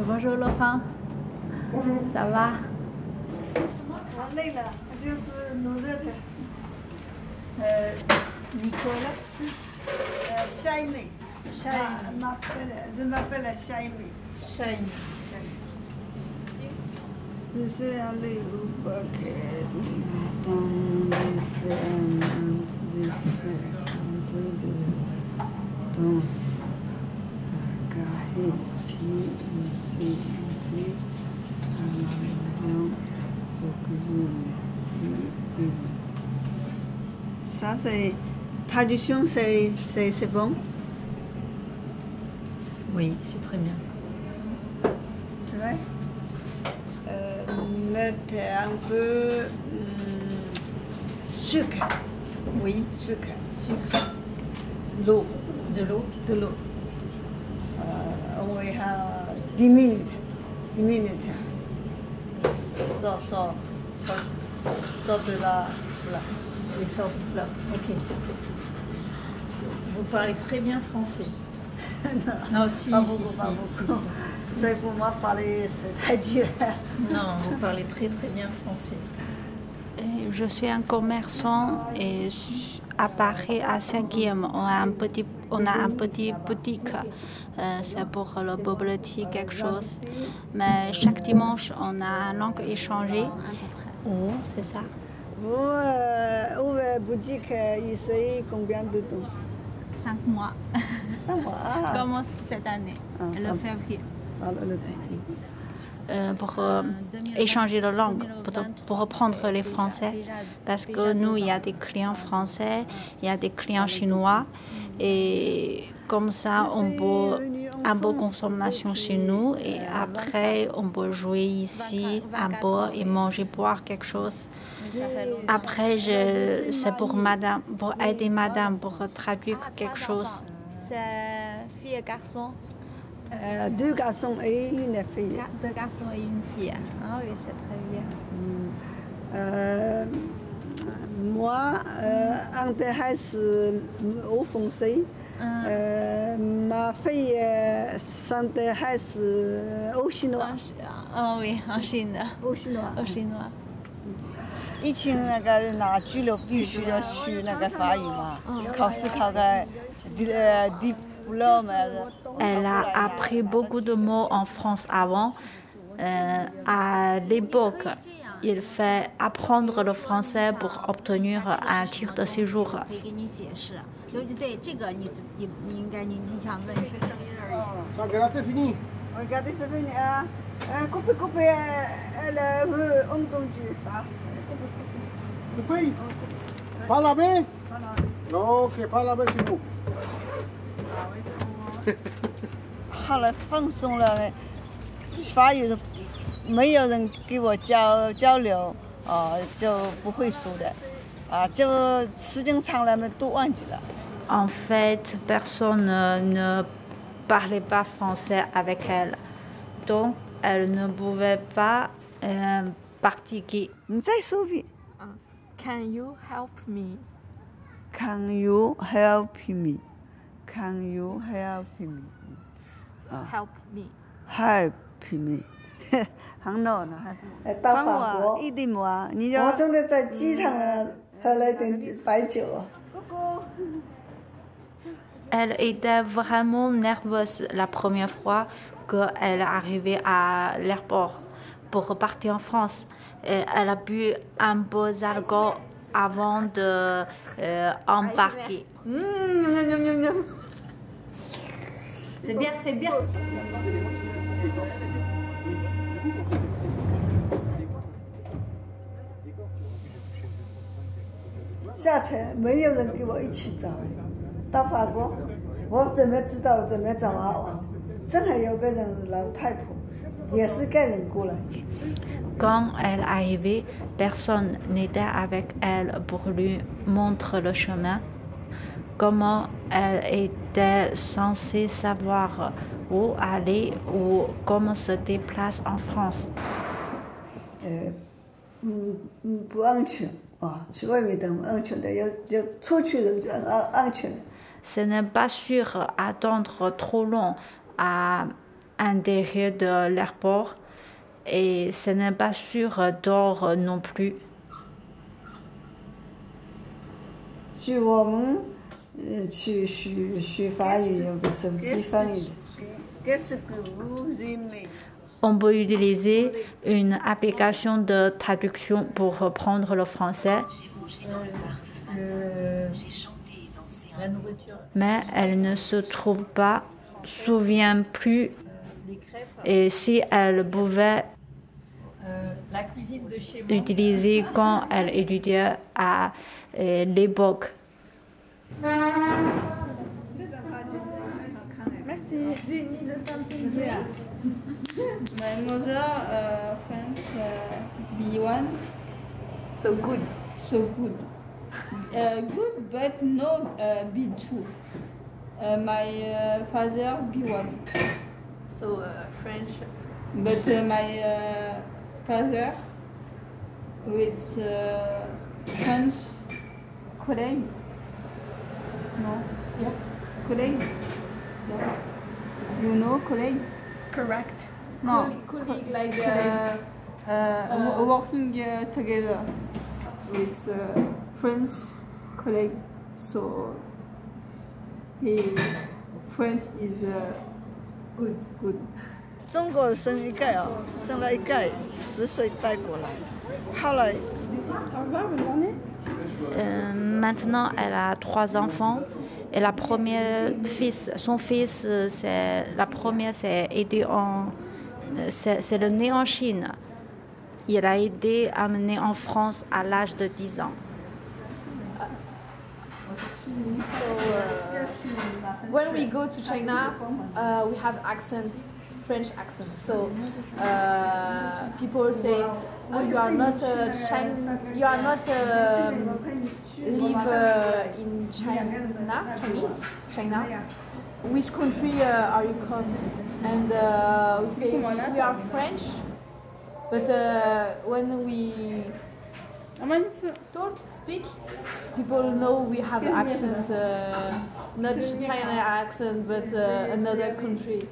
Bonjour Laurent. Bonjour. Ça va? 我累了，就是努热的。Nicolas. Shaimi. Shaimi. Je m'appelle Shaimi. Shaimi. Je suis allée au parquet ce matin, j'ai fait un peu de danse à Carré, puis je suis rentrée à la maison pour cuisiner et dîner. Ça c'est traduction, c'est bon? Oui, c'est très bien. C'est vrai? Mettez un peu sucre. Oui, Sucre. sucre. L'eau. De l'eau. De l'eau. On va faire 10 minutes. 10 minutes. Sort de la plat. Et ça au plat. Ok. Vous parlez très bien français. Non, si, Pas si, beaucoup, si, pas si, beaucoup. si. C'est pour moi parler, c'est très dur. Non, vous parlez très très bien français. Je suis un commerçant et à Paris, à 5e, on a un petit boutique. C'est pour le bubble tea, quelque chose. Mais chaque dimanche, on a une langue échangée. Oh, c'est ça. Vous ouvrez boutique ici combien de temps? 5 mois. 5 mois. Ah. Commence cette année, le février. Pour échanger la langue, pour reprendre les Français. Parce que nous, il y a des clients français, il y a des clients chinois. Et comme ça, on peut un peu consommation chez nous. Et après, on peut jouer ici un peu et manger, boire quelque chose. Après, c'est pour madame, pour aider madame, pour traduire quelque chose. C'est fille et garçon. 2 garçons et une fille. 2 garçons et une fille. Ah oui, c'est très bien. Moi, intéresse au français. Ma fille s'intéresse au chinois. Oh oui, en Chine. Au chinois. Au chinois. 疫情那个拿居留必须要学那个法语嘛，考试考个diplôme。 Elle a appris beaucoup de mots en France avant. À l'époque, il fait apprendre le français pour obtenir un titre de séjour. Regardez, fini. Regardez, c'est fini. Coupez, elle veut entendu ça. Le pays. Pas la baie? Non, ok, pas la baie, c'est bon. 后来放松了呢，法语没有人给我交流，就不会说的，就时间长了嘛都忘记了。 En fait, personne ne parlait pas français avec elle. Donc, elle ne pouvait pas pratiquer. 你再说一遍。Can you help me? Can you help me? Can you help me? Help me. Help me. 很难呢。到法国一定嘛，你要我真的在机场喝了点白酒。Elle était vraiment nerveuse la première fois qu'elle est arrivée à l'aéroport pour partir en France. Elle a bu un beau alcool avant d'embarquer. C'est bien, c'est bien. 下车没有人跟我一起找到法国，我怎么知道怎么找啊？正好有个人老太婆，也是个人过来。 Quand elle arrivait, personne n'était avec elle pour lui montrer le chemin. Comment elle était censée savoir où aller ou comment se déplacer en France? 不安全啊，去外面的安全的，要出去的就安全的。 Ce n'est pas sûr attendre trop long à l'intérieur de l'aéroport et ce n'est pas sûr d'or non plus. 据我们去学法语有个手机翻译的。Qu'est-ce que vous aimez? On peut utiliser une application de traduction pour reprendre le français. La nourriture. Mais elle ne se trouve pas, souvient plus. Et si elle pouvait La cuisine de chez moi. utiliser quand elle étudiait à l'époque. Merci. Do you need something? My mother, French, B1. So good. So good. Good, but no B2. My father, B1. So French. But my father with French colleague. No? Yeah. Colleague? Yeah. You know colleague? Correct. No. Colleague like Working together with French colleague. So French is good. 中国生一个生了一个10岁带过来，后来。Maintenant, elle a 3 enfants. Et la première son fils, la première, c'est le né en Chine. Il a été amené en France à l'âge de 10 ans. when we go to China, we have French accent. So people say, oh, you are not you are not live in China. Which country are you from? And we say we are French, but when we speak, people know we have accent, not China accent, but another country.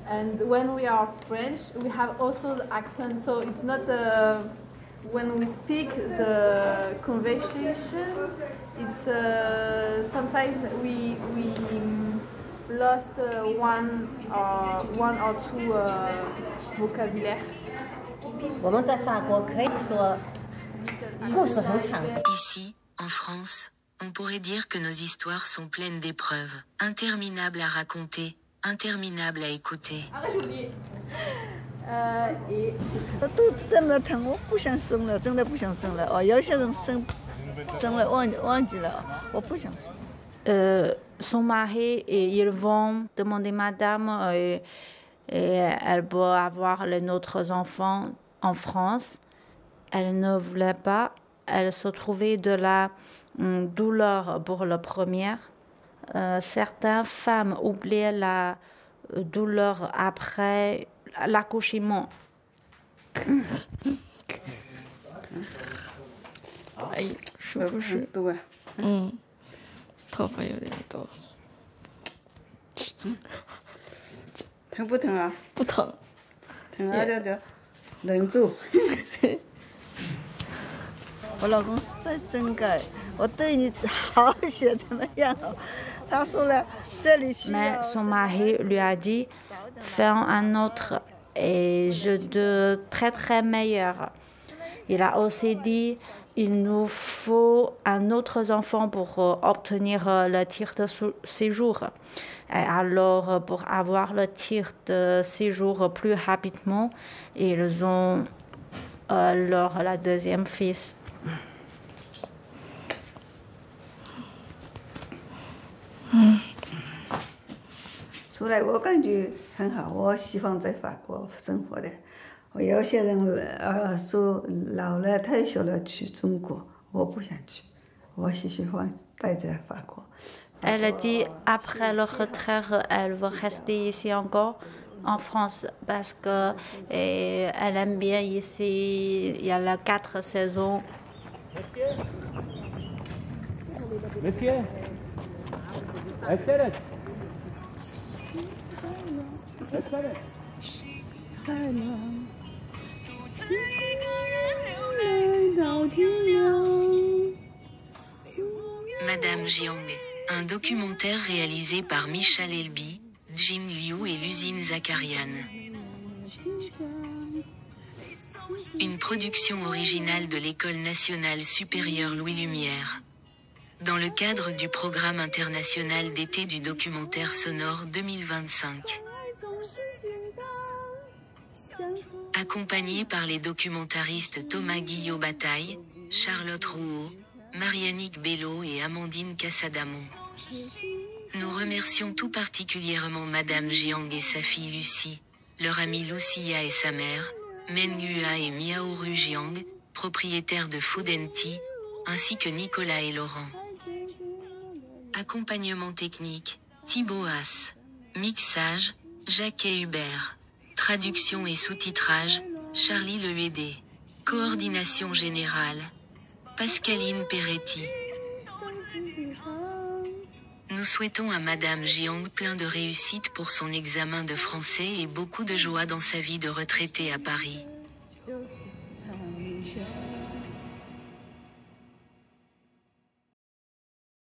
And when we are French, we have also the accent, so it's not when we speak the conversation, it's sometimes we lost one or two vocabulaire. 我们在法国可以说故事很长。 Ici, en France, on pourrait dire que nos histoires sont pleines d'épreuves, interminables à raconter, interminables à écouter. Arrête, j'ai oublié. Et c'est tout. 肚子这么疼，我不想生了，真的不想生了。哦，有些人生了忘记了，我不想生。Son mari, ils vont demander madame et elle peut avoir les autres enfants en France. Elle ne voulait pas. Elle se trouvait de la douleur pour la première. Certaines femmes oubliaient la douleur après l'accouchement. Aïe, 是不是？多。头发有点多。疼不疼啊？不疼。疼啊就忍住。我老公是再生个，我对你好些怎么样？他说了，这里需要。Mais son mari lui a dit, fais un autre et je te traiterai meilleur. Il a aussi dit, il nous faut un autre enfant pour obtenir le titre de séjour. Et alors, pour avoir le titre de séjour plus rapidement, ils ont la deuxième fils. 出来我感觉很好，我喜欢在法国生活的。有些人说老了退休了去中国，我不想去，我喜欢待在法国。Elle dit après le retrait, elle veut rester ici encore en France parce que elle aime bien ici. Il y a les 4 saisons. Monsieur, excellent. Excellent. 开了，一个人来到天亮。 Madame Jiang, un documentaire réalisé par Michal Elby, Jim Liu et l'usine Zakarian. Une production originale de l'École nationale supérieure Louis Lumière. Dans le cadre du programme international d'été du documentaire sonore 2025. Accompagné par les documentaristes Thomas Guillot-Bataille, Charlotte Rouault, Marianique Bello et Amandine Cassadamon. Nous remercions tout particulièrement Madame Jiang et sa fille Lucie, leur amie Lucia et sa mère, Menghua et Miaoru Jiang, propriétaires de Foodenti, ainsi que Nicolas et Laurent. Accompagnement technique, Thibaut Haas. Mixage, Jacquet Hubert. Traduction et sous-titrage, Charlie Lehédé. Coordination générale, Pascaline Peretti. Nous souhaitons à Madame Jiang plein de réussite pour son examen de français et beaucoup de joie dans sa vie de retraitée à Paris.